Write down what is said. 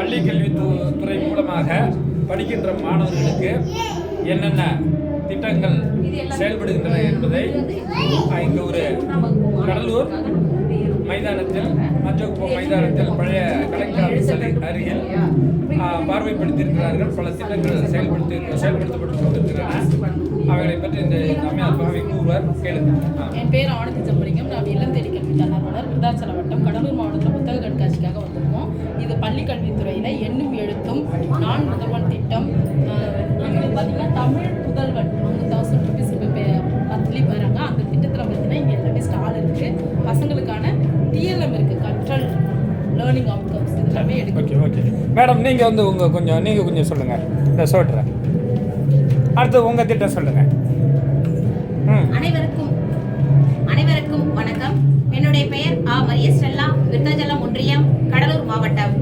பள்ளி கல்வித்துறை மூலமாக படிக்கின்ற மாணவர்களுக்கு என்னென்ன திட்டங்கள் செயல்படுகின்றன என்பதை இங்கு ஒரு கடலூர் மைதானத்தில் மஞ்சக்குப்பம் மைதானத்தில் பழைய கலெக்டர் ஆஃபீஸ் அருகில் பார்வைப்படுத்தியிருக்கிறார்கள். பல திட்டங்கள் செயல்படுத்தப்பட்டு கொண்டிருக்கின்றன. அவைகளை பற்றி இந்த அம்மையார் கூறுவார். கேளுங்க. என் பேர் ஆனந்தி ஜம்பலிங்கம். நான் இல்லம் தேடி கல்வி தன்னார்வலர், விருதாச்சலம் வட்டம், கடலூர் மாவட்டத்தில் புத்தக கண்காட்சிக்காக வந்திருக்கோம். இது பள்ளி கல்வித்துறையில் எண்ணும் எழுத்தும் நான் முதல்வன் திட்டம். இது பார்த்தீங்கன்னா தமிழ் புதல்வன் 1000 ருபீஸ் மந்த்லி வராங்க. அந்த திட்டத்தில் பார்த்தீங்கன்னா இங்கே எல்லாமே ஸ்டால் இருக்குது. பசங்களுக்கான டிஎல்எம் இருக்குது, கற்றல் லேர்னிங் அவுட்கம்ஸ், இது எல்லாமே எடுக்கும். ஓகே மேடம், நீங்கள் வந்து நீங்கள் கொஞ்சம் சொல்லுங்கள். இந்த சொல்கிறேன். அடுத்து உங்கள் திட்டம் சொல்லுங்கள். அனைவருக்கும் வணக்கம். என்னுடைய பெயர் மரிய ஸ்டெல்லா, விருத்தாச்சலம் ஒன்றியம், கடலூர் மாவட்டம்.